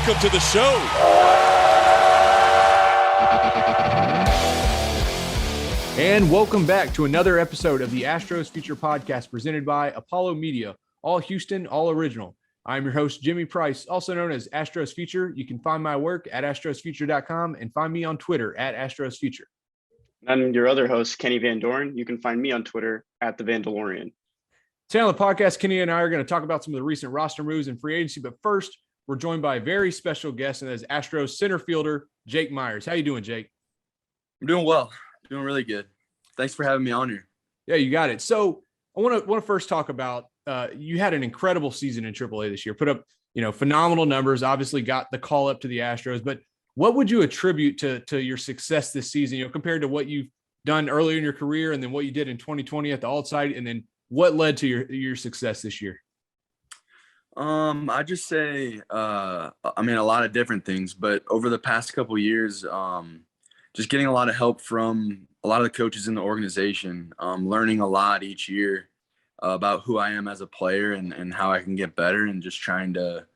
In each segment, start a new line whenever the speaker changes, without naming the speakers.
welcome to the show.
And welcome back to another episode of the Astros Future Podcast presented by Apollo Media, all Houston, all original. I'm your host, Jimmy Price, also known as Astros Future. You can find my work at astrosfuture.com and find me on Twitter at Astros Future.
I'm your other host, Kenny Van Doren. You can find me on Twitter at the Vandalorian.
Today on the podcast, Kenny and I are going to talk about some of the recent roster moves and free agency. But first, we're joined by a very special guest, and that is Astros center fielder Jake Meyers. How you doing, Jake?
I'm doing well. Doing really good. Thanks for having me on here.
Yeah, you got it. So I want to first talk about you had an incredible season in AAA this year. Put up phenomenal numbers. Obviously, got the call up to the Astros. But what would you attribute to your success this season? Compared to what you've done earlier in your career, and then what you did in 2020 at the alt side, and then what led to your success this year?
I just say, a lot of different things, but over the past couple of years, just getting a lot of help from a lot of the coaches in the organization, learning a lot each year about who I am as a player and how I can get better, and just trying to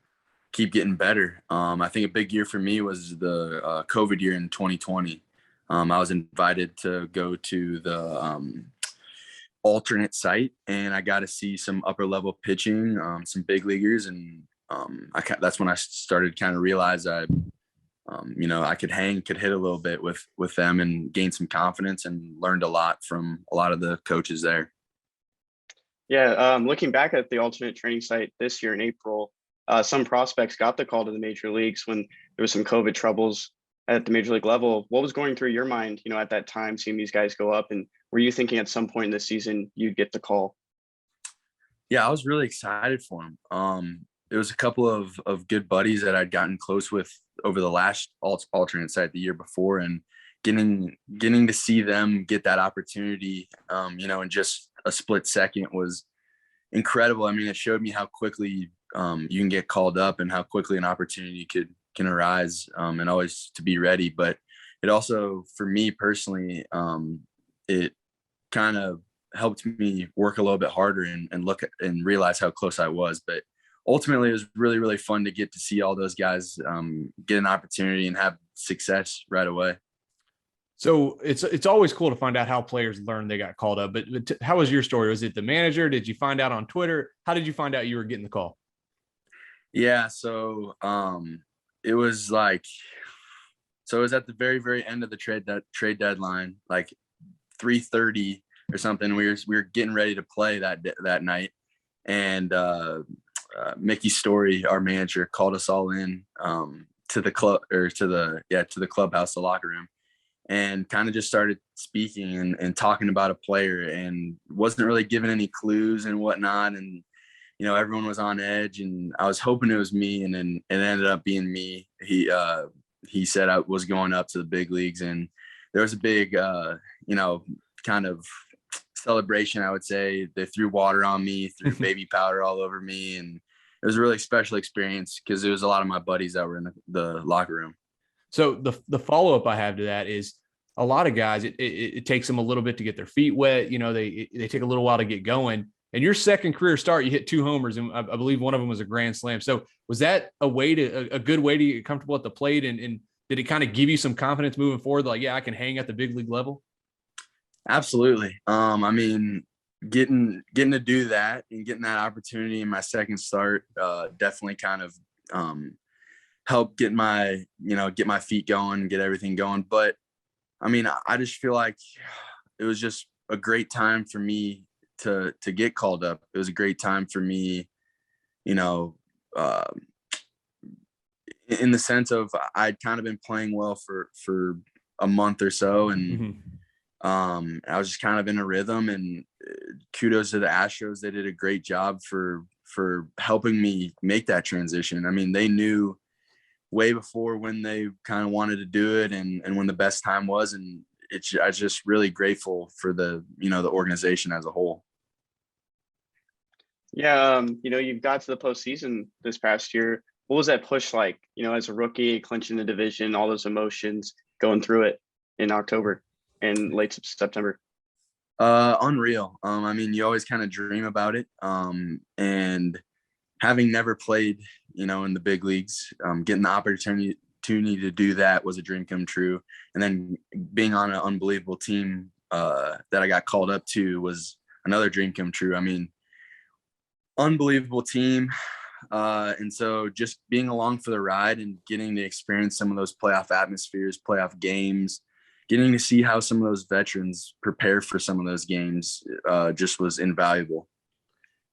keep getting better. I think a big year for me was the COVID year in 2020. I was invited to go to the alternate site, and I got to see some upper level pitching, some big leaguers, and that's when I started kind of realize I could hit a little bit with them, and gain some confidence, and learned a lot from a lot of the coaches there.
Yeah, looking back at the alternate training site this year in April, some prospects got the call to the major leagues when there was some COVID troubles at the major league level. What was going through your mind, at that time, seeing these guys go up, and were you thinking at some point in this season you'd get the call?
Yeah, I was really excited for him. There was a couple of good buddies that I'd gotten close with over the last alternate site the year before, and getting to see them get that opportunity, in just a split second was incredible. I mean, it showed me how quickly you can get called up, and how quickly an opportunity can arise, and always to be ready. But it also, for me personally, it kind of helped me work a little bit harder and look at and realize how close I was. But ultimately, it was really, really fun to get to see all those guys get an opportunity and have success right away.
So it's always cool to find out how players learn they got called up. But how was your story? Was it the manager? Did you find out on Twitter? How did you find out you were getting the call?
Yeah, so it was it was at the very, very end of the trade deadline, like 3:30 or something. We were getting ready to play that night, and Mickey Story, our manager, called us all in to the club, or to the clubhouse, the locker room, and kind of just started speaking and talking about a player, and wasn't really giving any clues and whatnot. And everyone was on edge, and I was hoping it was me, and then it ended up being me. He said I was going up to the big leagues, and there was a big kind of celebration, I would say. They threw water on me, threw baby powder all over me, and it was a really special experience because it was a lot of my buddies that were in the locker room.
So the follow-up I have to that is, a lot of guys, it takes them a little bit to get their feet wet. They take a little while to get going. And your second career start, you hit 2 homers, and I believe one of them was a grand slam. So was that a good way to get comfortable at the plate? And did it kind of give you some confidence moving forward? Like, yeah, I can hang at the big league level?
Absolutely. Getting to do that and getting that opportunity in my second start definitely kind of helped get my feet going and get everything going. But I just feel like it was just a great time for me to get called up. It was a great time for me, in the sense of I'd kind of been playing well for a month or so, and I was just kind of in a rhythm. And kudos to the Astros. They did a great job for helping me make that transition. I mean, they knew way before when they kind of wanted to do it, and when the best time was. And I was just really grateful for the organization as a whole.
Yeah, you've got to the postseason this past year. What was that push like, as a rookie, clinching the division, all those emotions, going through it in October and late September?
Unreal. You always kind of dream about it. And having never played, in the big leagues. Getting the opportunity to do that was a dream come true. And then being on an unbelievable team that I got called up to was another dream come true. I mean, unbelievable team. And so just being along for the ride and getting to experience some of those playoff atmospheres, playoff games, getting to see how some of those veterans prepare for some of those games just was invaluable.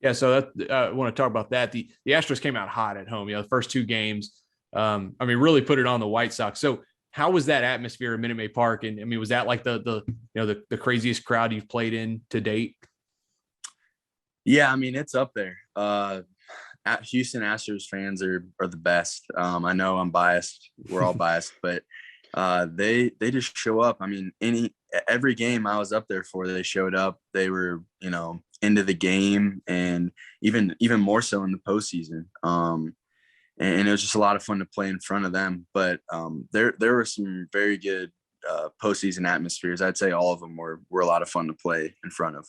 Yeah, so I want to talk about that. The Astros came out hot at home. The first two games, really put it on the White Sox. So how was that atmosphere at Minute Maid Park? And was that like the craziest crowd you've played in to date?
Yeah, it's up there. Houston Astros fans are the best. I know I'm biased. We're all biased, but they just show up. Every game I was up there for, they showed up. They were, into the game, and even more so in the postseason. And it was just a lot of fun to play in front of them. But there were some very good postseason atmospheres. I'd say all of them were a lot of fun to play in front of.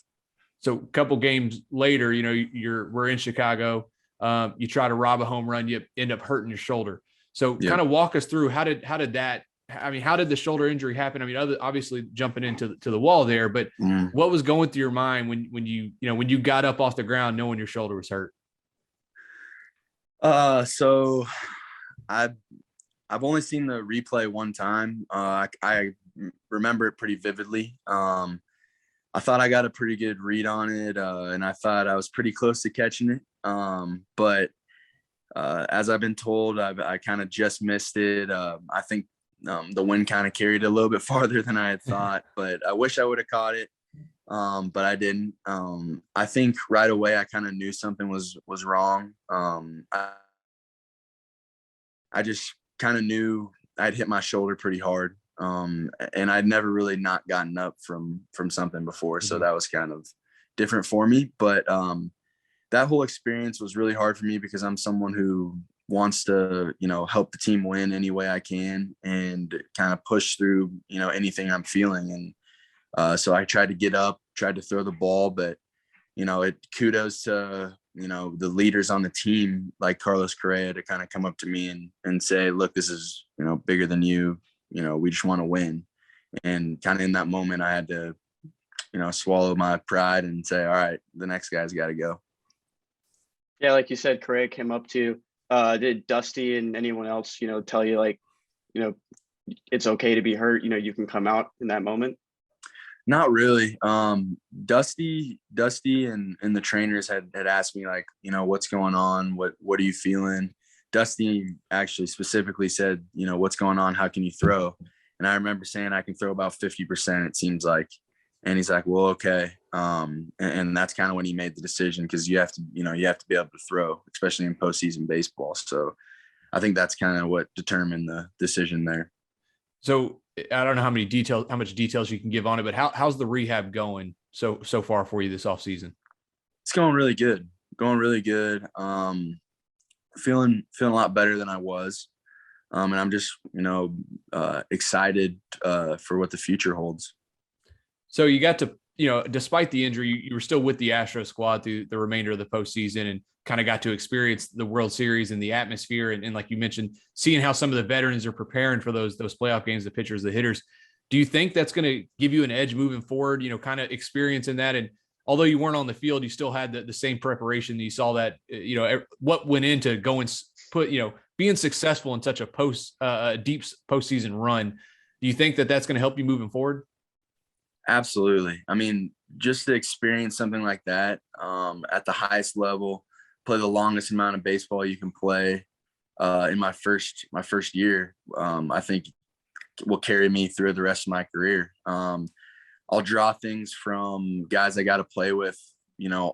So
a couple games later, we're in Chicago. You try to rob a home run, you end up hurting your shoulder. So kind of walk us through how did the shoulder injury happen? Obviously jumping into the wall there, but what was going through your mind when you got up off the ground knowing your shoulder was hurt?
So I've only seen the replay one time. I remember it pretty vividly. I thought I got a pretty good read on it, and I thought I was pretty close to catching it. But as I've been told, I kind of just missed it. I think the wind kind of carried it a little bit farther than I had thought, but I wish I would have caught it. But I didn't. I think right away I kind of knew something was wrong. I just kind of knew I'd hit my shoulder pretty hard. And I'd never really not gotten up from something before. So that was kind of different for me. But that whole experience was really hard for me because I'm someone who wants to, help the team win any way I can and kind of push through, anything I'm feeling. And so I tried to get up, tried to throw the ball, but, kudos to, the leaders on the team, like Carlos Correa, to kind of come up to me and say, look, this is, bigger than you. We just want to win. And kind of in that moment, I had to, swallow my pride and say, all right, the next guy's got to go.
Yeah, like you said, Correa came up to you. Did Dusty and anyone else, tell you like, it's okay to be hurt, you can come out in that moment?
Not really. Dusty and the trainers had asked me like, what's going on? What are you feeling? Dusty actually specifically said, what's going on? How can you throw? And I remember saying I can throw about 50%, it seems like. And he's like, well, okay. And that's kind of when he made the decision, because you have to be able to throw, especially in postseason baseball. So I think that's kind of what determined the decision there. So I don't know how much details you can give on it, but how's the rehab going so far for you this offseason? It's going really good. Feeling a lot better than I was. And I'm just, excited for what the future holds. So you got to, despite the injury, you were still with the Astros squad through the remainder of the postseason and kind of got to experience the World Series and the atmosphere. And like you mentioned, seeing how some of the veterans are preparing for those playoff games, the pitchers, the hitters. Do you think that's going to give you an edge moving forward, kind of experiencing that? And although you weren't on the field, you still had the same preparation. You saw that, what went into being successful in such a deep postseason run. Do you think that that's going to help you moving forward? Absolutely. Just to experience something like that at the highest level, play the longest amount of baseball you can play in my first year, I think will carry me through the rest of my career. I'll draw things from guys I got to play with,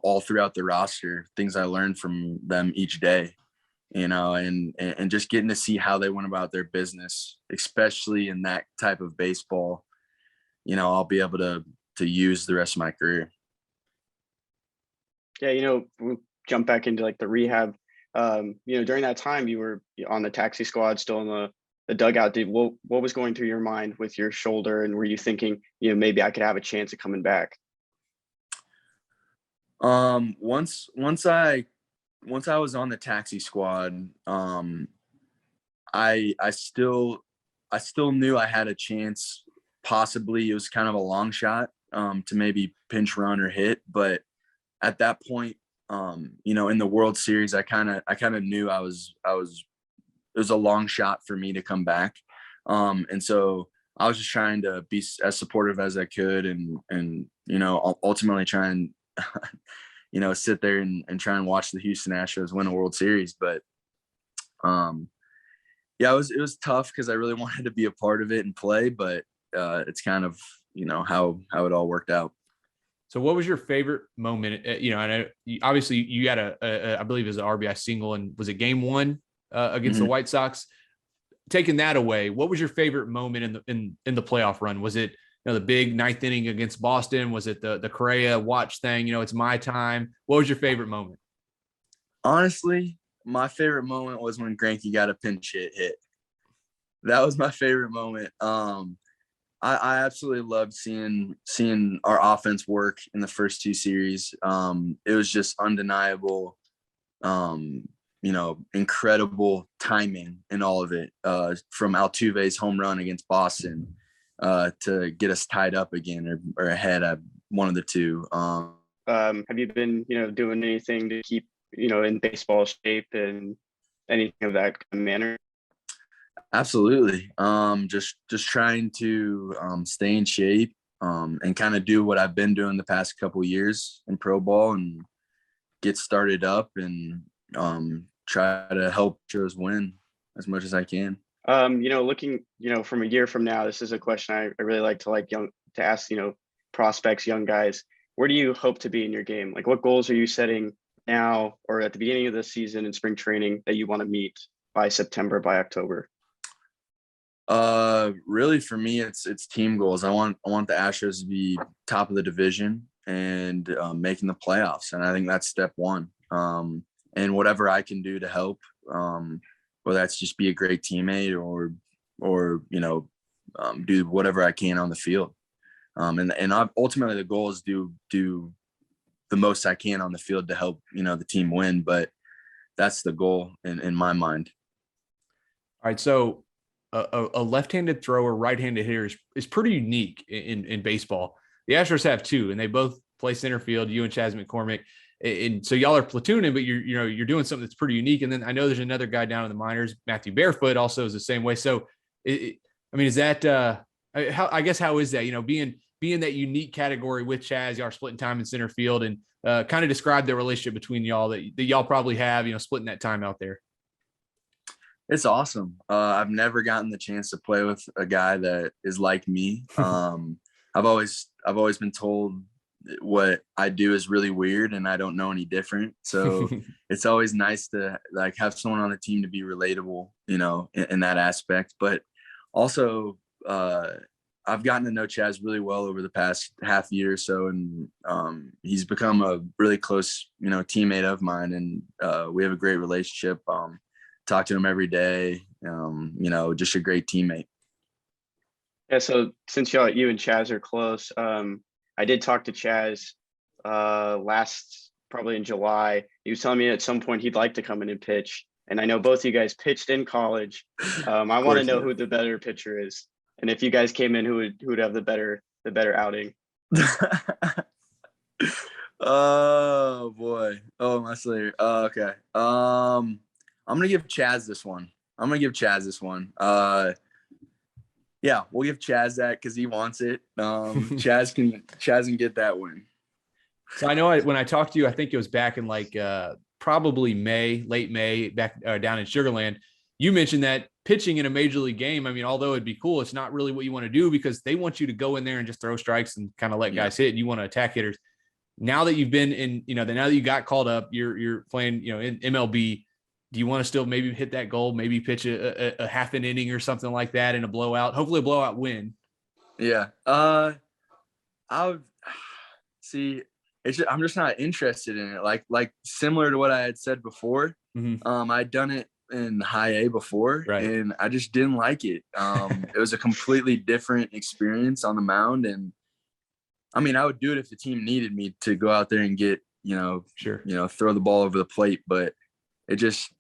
all throughout the roster, things I learned from them each day, and just getting to see how they went about their business, especially in that type of baseball, I'll be able to use the rest of my career. Yeah, we'll jump back into like the rehab. During that time you were on the taxi squad, still in the dugout. What was going through your mind with your shoulder, and were you thinking, maybe I could have a chance of coming back? Once I once I was on the taxi squad, I still knew I had a chance. Possibly it was kind of a long shot to maybe pinch run or hit, but at that point, in the World Series, I kind of knew it was a long shot for me to come back. And so I was just trying to be as supportive as I could and ultimately try and, sit there and try and watch the Houston Astros win a World Series. But it was tough because I really wanted to be a part of it and play, but it's kind of, how it all worked out.
So what was your favorite moment? I know obviously you got I believe it was an RBI single, and was it game 1 against the White Sox? Taking that away, what was your favorite moment in the playoff run? Was it the big 9th inning against Boston? Was it the Correa watch thing? It's my time. What was your favorite moment?
Honestly, my favorite moment was when Greinke got a pinch hit. That was my favorite moment. I absolutely loved seeing our offense work in the first 2 series. It was just undeniable, incredible timing in all of it, from Altuve's home run against Boston to get us tied up again or ahead at one of the two.
Have you been, doing anything to keep, in baseball shape and anything of that manner?
Absolutely. Just trying to stay in shape and kind of do what I've been doing the past couple of years in pro ball and get started up and try to help Astros win as much as I can.
Looking, from a year from now, this is a question I really like to ask, prospects, young guys. Where do you hope to be in your game? Like, what goals are you setting now or at the beginning of the season in spring training that you want to meet by September, by October?
Really for me, it's team goals. I want the Astros to be top of the division and making the playoffs. And I think that's step 1. And whatever I can do to help, whether that's just be a great teammate or do whatever I can on the field. And ultimately the goal is do the most I can on the field to help, the team win. But that's the goal in my mind.
All right. So a left-handed thrower, right-handed hitter is pretty unique in baseball. The Astros have 2, and they both play center field, you and Chas McCormick. And so y'all are platooning, but you're doing something that's pretty unique. And then I know there's another guy down in the minors, Matthew Barefoot, also is the same way. So, is that how is that? Being that unique category with Chas, y'all are splitting time in center field, and kind of describe the relationship between y'all that y'all probably have, splitting that time out there.
It's awesome. I've never gotten the chance to play with a guy that is like me. I've always been told what I do is really weird and I don't know any different. So it's always nice to have someone on the team to be relatable, in that aspect. But also, I've gotten to know Chas really well over the past half year or so, and he's become a really close, teammate of mine, and we have a great relationship. Talk to him every day, just a great teammate.
Yeah. So since you and Chas are close, I did talk to Chas last, probably in July. He was telling me at some point he'd like to come in and pitch. And I know both of you guys pitched in college. I want to know who the better pitcher is. And if you guys came in, who would have the better outing?
Oh boy. Oh, my Slayer. Okay. I'm going to give Chas this one. Yeah, we'll give Chas that because he wants it. Chas can get that win.
So I know when I talked to you, I think it was back in probably late May, back down in Sugarland. You mentioned that pitching in a major league game, although it'd be cool, it's not really what you want to do because they want you to go in there and just throw strikes and kind of let guys hit, and you want to attack hitters. Now that you've been in, now that you got called up, you're playing, in MLB. Do you want to still maybe hit that goal, maybe pitch a half an inning or something like that in a blowout, hopefully a blowout win?
Yeah. I would see. I'm just not interested in it. Like similar to what I had said before. Mm-hmm. I'd done it in high A before, right, and I just didn't like it. It was a completely different experience on the mound, and I would do it if the team needed me to go out there and get
Sure.
Throw the ball over the plate, but it just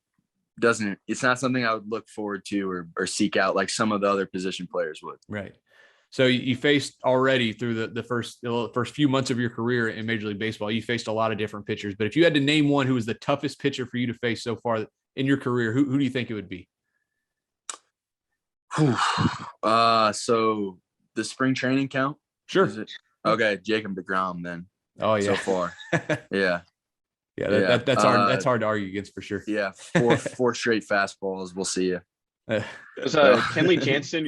doesn't, it's not something I would look forward to or seek out like some of the other position players would.
Right. So you faced already through the first few months of your career in Major League Baseball, you faced a lot of different pitchers, but if you had to name one who was the toughest pitcher for you to face so far in your career, who do you think it would be?
So the spring training count?
Sure.
Okay. Jacob DeGrom then.
Oh yeah.
So far. Yeah.
Yeah. That's hard. That's hard to argue against for sure.
Yeah. Four straight fastballs. We'll see you.
Was Kenley Jansen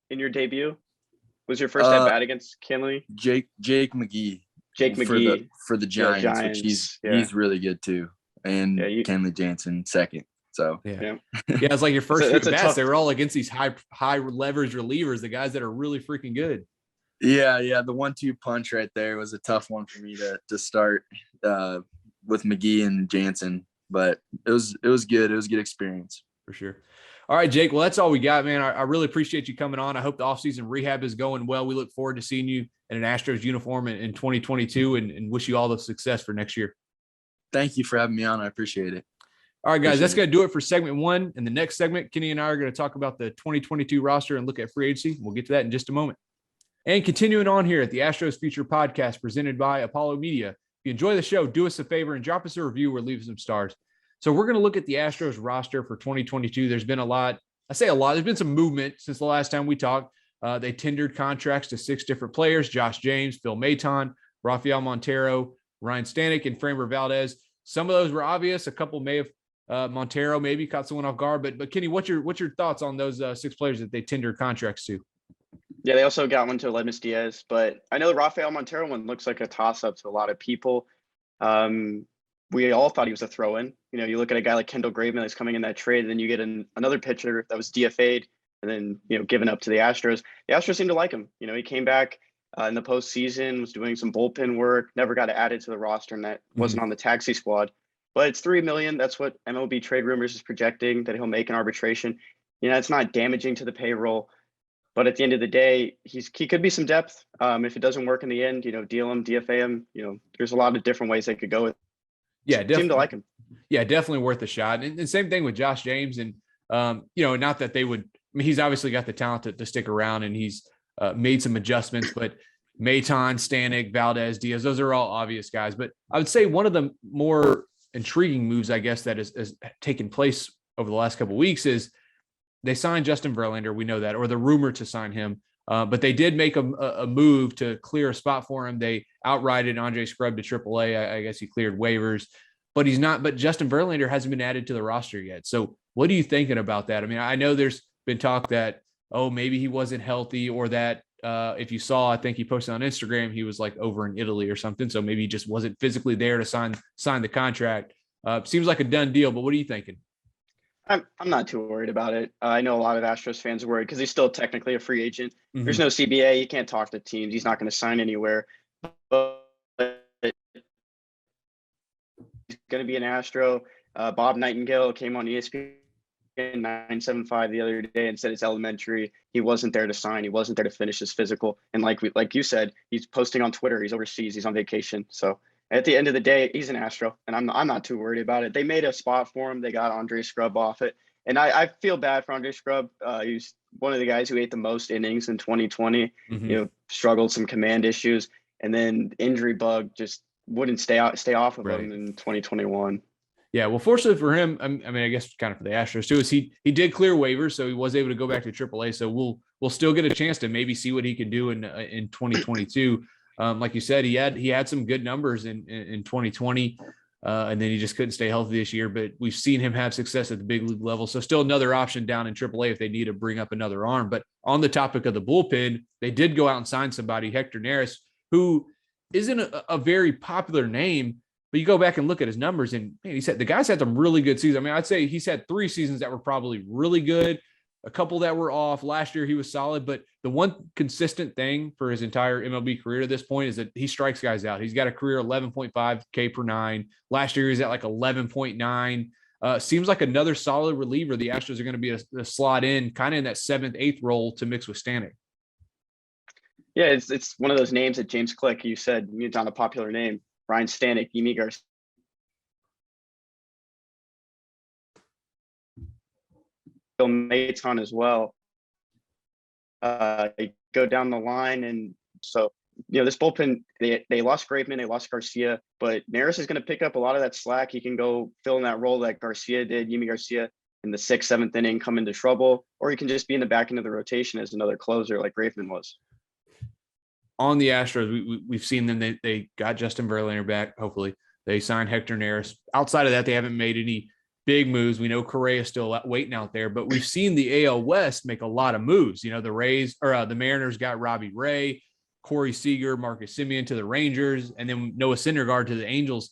in your debut? Was your first at bat against Kenley?
Jake McGee.
Jake McGee
for the Giants, which he's really good too. And Kenley Jansen second. So
yeah, it's like your first few bats. They were all against these high leverage relievers, the guys that are really freaking good.
Yeah. The 1-2 punch right there was a tough one for me to start with McGee and Jansen, but it was good. It was a good experience
for sure. All right, Jake. Well, that's all we got, man. I really appreciate you coming on. I hope the offseason rehab is going well. We look forward to seeing you in an Astros uniform in 2022 and wish you all the success for next year.
Thank you for having me on. I appreciate it.
All right, guys, that's going to do it for segment 1. In the next segment, Kenny and I are going to talk about the 2022 roster and look at free agency. We'll get to that in just a moment. And continuing on here at the Astros Future Podcast presented by Apollo Media. If you enjoy the show, do us a favor and drop us a review or leave some stars. So we're going to look at the Astros roster for 2022. There's been a lot. I say a lot. There's been some movement since the last time we talked. They tendered contracts to 6 different players: Josh James, Phil Maton, Rafael Montero, Ryan Stanek, and Framber Valdez. Some of those were obvious. A couple may have Montero maybe caught someone off guard. But Kenny, what's your thoughts on those 6 players that they tendered contracts to?
Yeah, they also got one to Lemus Diaz, but I know the Rafael Montero one looks like a toss-up to a lot of people. We all thought he was a throw-in. You look at a guy like Kendall Graveman that's coming in that trade, and then you get another pitcher that was DFA'd and then, given up to the Astros. The Astros seemed to like him. He came back in the postseason, was doing some bullpen work, never got added to the roster, and that wasn't on the taxi squad. But it's $3 million. That's what MLB Trade Rumors is projecting that he'll make in arbitration. It's not damaging to the payroll. But at the end of the day, he could be some depth. If it doesn't work in the end, deal him, DFA him. There's a lot of different ways they could go with.
Yeah, definitely.
Seem to like him.
Yeah, definitely worth a shot. And same thing with Josh James. And not that they would. I mean, he's obviously got the talent to stick around, and he's made some adjustments. But Maton, Stanek, Valdez, Diaz, those are all obvious guys. But I would say one of the more intriguing moves, I guess, that has taken place over the last couple of weeks is they signed Justin Verlander. We know that, or the rumor to sign him. But they did make a move to clear a spot for him. They outrighted Andre Scrubb to AAA. I guess he cleared waivers, but he's not. But Justin Verlander hasn't been added to the roster yet. So what are you thinking about that? I mean, I know there's been talk that, maybe he wasn't healthy, or that if you saw, I think he posted on Instagram, he was like over in Italy or something. So maybe he just wasn't physically there to sign the contract. Seems like a done deal, but what are you thinking?
I'm not too worried about it. I know a lot of Astros fans are worried because he's still technically a free agent.
Mm-hmm.
There's no CBA. You can't talk to teams. He's not going to sign anywhere. But he's going to be an Astro. Bob Nightingale came on ESPN 975 the other day and said it's elementary. He wasn't there to sign. He wasn't there to finish his physical. And like you said, he's posting on Twitter. He's overseas. He's on vacation. So at the end of the day, he's an Astro, and I'm not too worried about it. They made a spot for him. They got Andre Scrubb off it. And I feel bad for Andre Scrubb. He's one of the guys who ate the most innings in 2020, struggled some command issues, and then injury bug just wouldn't stay off of him in 2021.
Yeah, well, fortunately for him, I mean, I guess kind of for the Astros too, is he did clear waivers, so he was able to go back to AAA. So we'll still get a chance to maybe see what he can do in 2022. Like you said, he had some good numbers in 2020, and then he just couldn't stay healthy this year. But we've seen him have success at the big league level. So still another option down in AAA if they need to bring up another arm. But on the topic of the bullpen, they did go out and sign somebody, Hector Neris, who isn't a very popular name. But you go back and look at his numbers, and man, the guy's had some really good seasons. I mean, I'd say he's had 3 seasons that were probably really good, a couple that were off. Last year he was solid, but the one consistent thing for his entire MLB career to this point is that he strikes guys out. He's got a career 11.5 K per 9. Last year he was at like 11.9. Seems like another solid reliever. The Astros are going to be a slot in, kind of in that 7th, 8th role to mix with Stanek.
Yeah, it's one of those names that James Click, you said, it's not a popular name. Ryan Stanek, Yimi Garcia. Maton as well. They go down the line, and so this bullpen, they lost Graveman, they lost Garcia, but Neris is going to pick up a lot of that slack. He can go fill in that role that Garcia did, Yimi Garcia, in the 6th, 7th inning, come into trouble, or he can just be in the back end of the rotation as another closer like Graveman was.
On the Astros, we've seen them. They got Justin Verlander back. Hopefully, they signed Hector Neris. Outside of that, they haven't made any big moves. We know Correa's still waiting out there, but we've seen the AL West make a lot of moves. The Rays or the Mariners got Robbie Ray, Corey Seager, Marcus Semien to the Rangers, and then Noah Syndergaard to the Angels.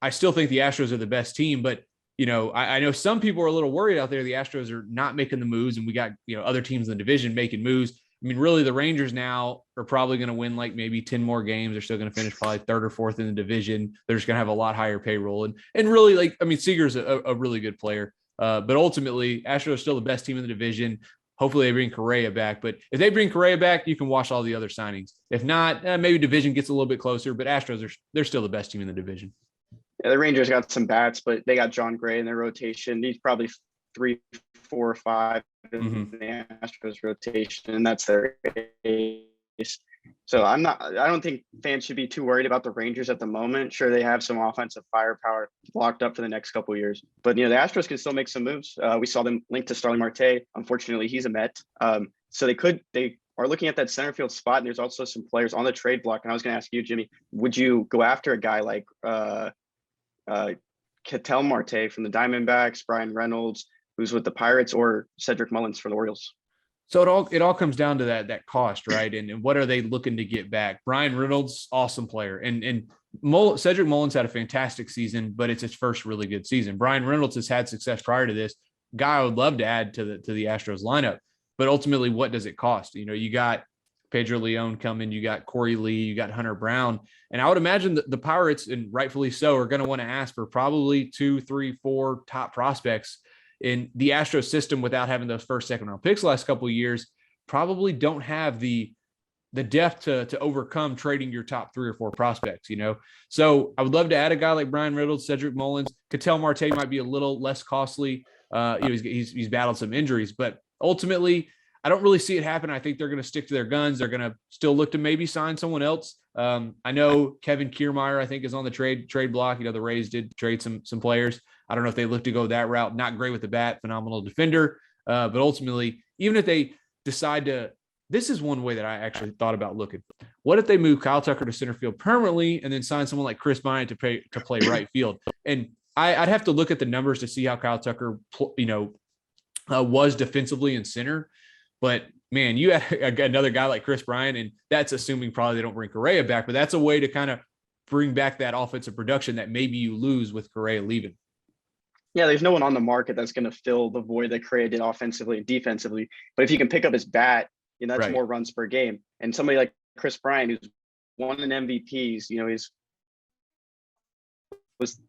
I still think the Astros are the best team, but I know some people are a little worried out there. The Astros are not making the moves, and we got other teams in the division making moves. I mean, really, the Rangers now are probably going to win like maybe 10 more games. They're still going to finish probably 3rd or 4th in the division. They're just going to have a lot higher payroll. And really, Seager's a really good player. But ultimately, Astros are still the best team in the division. Hopefully, they bring Correa back. But if they bring Correa back, you can watch all the other signings. If not, maybe division gets a little bit closer. But Astros, they're still the best team in the division.
Yeah, the Rangers got some bats, but they got John Gray in their rotation. He's probably 3, 4, 5 in the Astros rotation, and that's their ace. So I don't think fans should be too worried about the Rangers at the moment. Sure, they have some offensive firepower locked up for the next couple of years, but the Astros can still make some moves. We saw them linked to Starling Marte. Unfortunately, he's a Met. So they are looking at that center field spot, and there's also some players on the trade block. And I was going to ask you, Jimmy, would you go after a guy like Ketel Marte from the Diamondbacks, Brian Reynolds, who's with the Pirates, or Cedric Mullins for the Orioles?
So it all comes down to that cost, right? And what are they looking to get back? Brian Reynolds, awesome player, and Cedric Mullins had a fantastic season, but it's his first really good season. Brian Reynolds has had success prior to this. Guy I would love to add to the Astros lineup, but ultimately, what does it cost? You got Pedro Leon coming, you got Corey Lee, you got Hunter Brown, and I would imagine that the Pirates, and rightfully so, are going to want to ask for probably 2, 3, 4 top prospects. In the Astros system, without having those first, second round picks the last couple of years, probably don't have the depth to overcome trading your top 3 or 4 prospects, So I would love to add a guy like Brian Reynolds, Cedric Mullins. Ketel Marte might be a little less costly. He's battled some injuries, but ultimately, I don't really see it happen. I think they're going to stick to their guns. They're going to still look to maybe sign someone else. I know Kevin Kiermaier, I think, is on the trade block. The Rays did trade some players. I don't know if they look to go that route. Not great with the bat, phenomenal defender. But ultimately, even if they decide to, this is one way that I actually thought about looking. What if they move Kyle Tucker to center field permanently and then sign someone like Chris Bryant to play right field? And I'd have to look at the numbers to see how Kyle Tucker, was defensively in center. But man, you had another guy like Chris Bryant, and that's assuming probably they don't bring Correa back. But that's a way to kind of bring back that offensive production that maybe you lose with Correa leaving.
Yeah, there's no one on the market that's going to fill the void that Correa did offensively and defensively. But if you can pick up his bat, that's
right.
More runs per game. And somebody like Chris Bryant, who's won an MVPs, was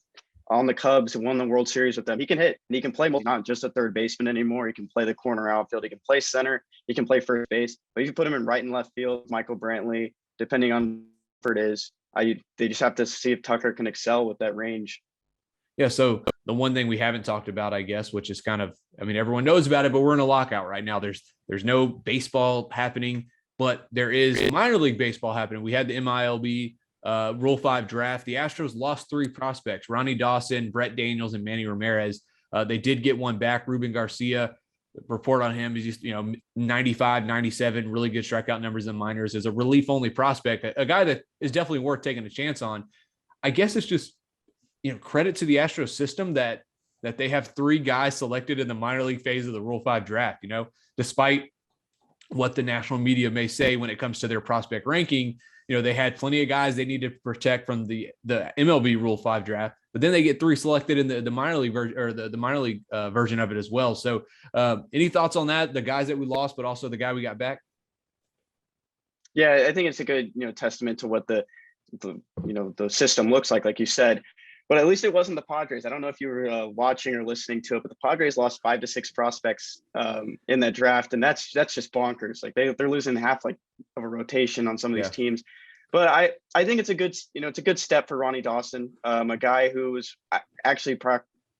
on the Cubs and won the World Series with them. He can hit, and he can play not just a third baseman anymore. He can play the corner outfield. He can play center. He can play first base. But if you put him in right and left field, Michael Brantley, depending on where it is, they just have to see if Tucker can excel with that range.
Yeah, so the one thing we haven't talked about, I guess, which is kind of, everyone knows about it, but we're in a lockout right now. There's no baseball happening, but there is minor league baseball happening. We had the MiLB Rule 5 draft. The Astros lost 3 prospects: Ronnie Dawson, Brett Daniels, and Manny Ramirez. They did get one back, Ruben Garcia. Report on him is just 95, 97, really good strikeout numbers in minors. As a relief only prospect, a guy that is definitely worth taking a chance on. I guess it's just credit to the Astros system that they have 3 guys selected in the minor league phase of the Rule 5 draft. Despite what the national media may say when it comes to their prospect ranking, they had plenty of guys they need to protect from the MLB Rule 5 draft, but then they get 3 selected in the minor league version, or the minor league version of it as well. So any thoughts on that? The guys that we lost, but also the guy we got back?
Yeah, I think it's a good, testament to what the system looks like you said. But at least it wasn't the Padres. I don't know if you were watching or listening to it, but the Padres lost 5 to 6 prospects in that draft, and that's just bonkers. Like they're losing half of a rotation on some of these teams. But I think it's a good, it's a good step for Ronnie Dawson, a guy who was actually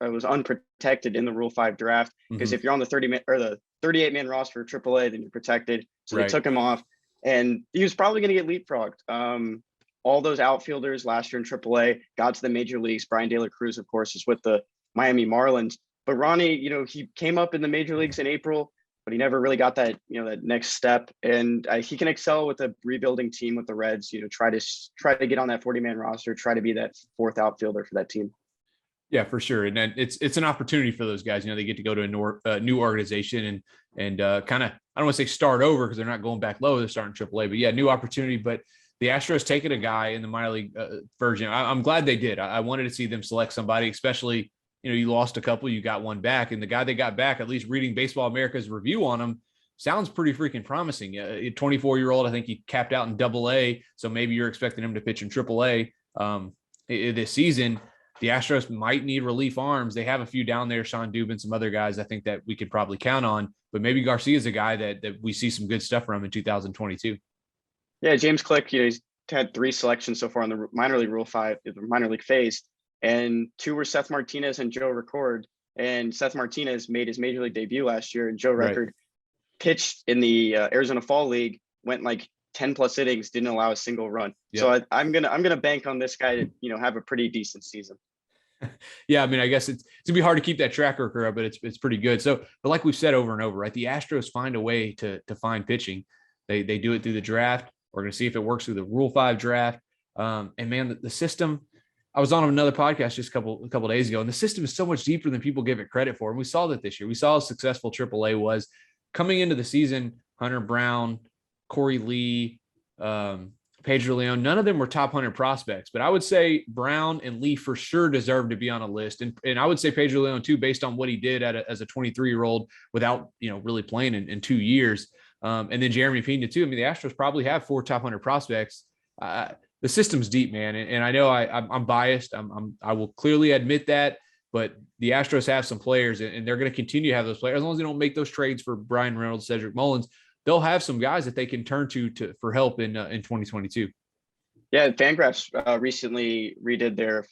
was unprotected in the Rule 5 draft, because if you're on the 30-man or the 38-man roster for AAA, then you're protected. So they took him off, and he was probably going to get leapfrogged. All those outfielders last year in AAA got to the major leagues. Brian De La Cruz, of course, is with the Miami Marlins. But Ronnie, he came up in the major leagues in April, but he never really got that, that next step. And he can excel with a rebuilding team with the Reds. Try to get on that 40-man roster, try to be that fourth outfielder for that team.
Yeah, for sure. And then it's an opportunity for those guys. They get to go to a new organization and kind of, I don't want to say start over because they're not going back low. They're starting AAA, but yeah, new opportunity. But the Astros taking a guy in the minor league version, I'm glad they did. I wanted to see them select somebody, especially, you lost a couple, you got one back, and the guy they got back, at least reading Baseball America's review on him, sounds pretty freaking promising. A 24-year-old, I think he capped out in AA, so maybe you're expecting him to pitch in AAA this season. The Astros might need relief arms. They have a few down there, Sean Dubin, some other guys I think that we could probably count on, but maybe Garcia is a guy that we see some good stuff from in 2022. Yeah,
James Click, he's had 3 selections so far in the minor league Rule 5, the minor league phase, and 2 were Seth Martinez and Joe Record. And Seth Martinez made his major league debut last year, and Joe Record pitched in the Arizona Fall League, went like 10 plus innings, didn't allow a single run. Yep. So I'm gonna bank on this guy to have a pretty decent season.
Yeah, I mean, I guess it's gonna be hard to keep that track record up, but it's pretty good. So, but like we've said over and over, right? The Astros find a way to find pitching. They do it through the draft. We're gonna see if it works through the Rule 5 draft. And man, the system. I was on another podcast just a couple of days ago, and the system is so much deeper than people give it credit for. And we saw that this year. We saw how successful AAA was coming into the season. Hunter Brown, Corey Lee, Pedro Leon, none of them were top 100 prospects, but I would say Brown and Lee for sure deserve to be on a list. And I would say Pedro Leon too, based on what he did as a 23-year-old without, really playing in 2 years. And then Jeremy Pena too. I mean, the Astros probably have 4 top 100 prospects. The system's deep, man. And I know I'm biased. I will clearly admit that, but the Astros have some players and they're going to continue to have those players. As long as they don't make those trades for Brian Reynolds, Cedric Mullins, they'll have some guys that they can turn to for help in 2022.
Yeah. Fangraphs recently redid their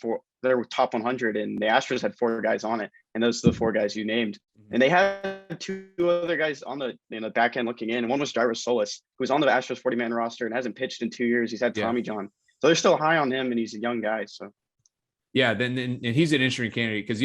top 100, and the Astros had 4 guys on it. And those are the 4 guys you named. And they had 2 other guys on the back end looking in. And one was Jairo Solis, who's on the Astros 40-man roster and hasn't pitched in 2 years. He's had Tommy John. So they're still high on him, and he's a young guy. So
yeah, then he's an interesting candidate because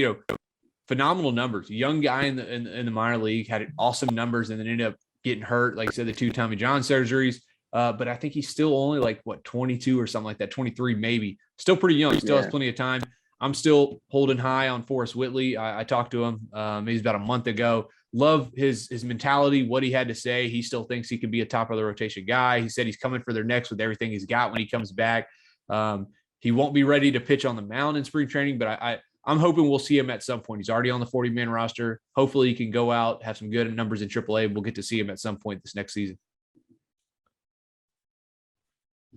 phenomenal numbers. Young guy in the minor league, had awesome numbers, and then ended up getting hurt. Like I said, the 2 Tommy John surgeries. But I think he's still only 22 or something like that, 23 maybe. Still pretty young. He still has plenty of time. I'm still holding high on Forrest Whitley. I talked to him maybe about a month ago. Love his mentality, what he had to say. He still thinks he could be a top of the rotation guy. He said he's coming for their necks with everything he's got when he comes back. He won't be ready to pitch on the mound in spring training, but I'm hoping we'll see him at some point. He's already on the 40-man roster. Hopefully he can go out, have some good numbers in AAA. We'll get to see him at some point this next season.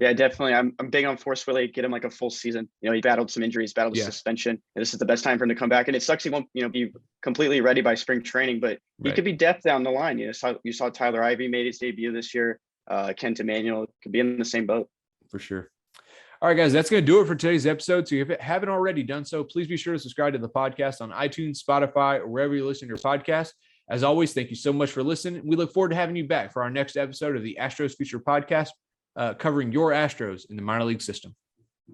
Yeah, definitely. I'm big on Forrest Whitley. Get him a full season. He battled some injuries, battled suspension, and this is the best time for him to come back. And it sucks he won't, be completely ready by spring training, but he could be depth down the line. You saw Tyler Ivey made his debut this year. Kent Emanuel could be in the same boat.
For sure. All right, guys, that's going to do it for today's episode. So if you haven't already done so, please be sure to subscribe to the podcast on iTunes, Spotify, or wherever you listen to your podcast. As always, thank you so much for listening. We look forward to having you back for our next episode of the Astros Future Podcast, covering your Astros in the minor league system.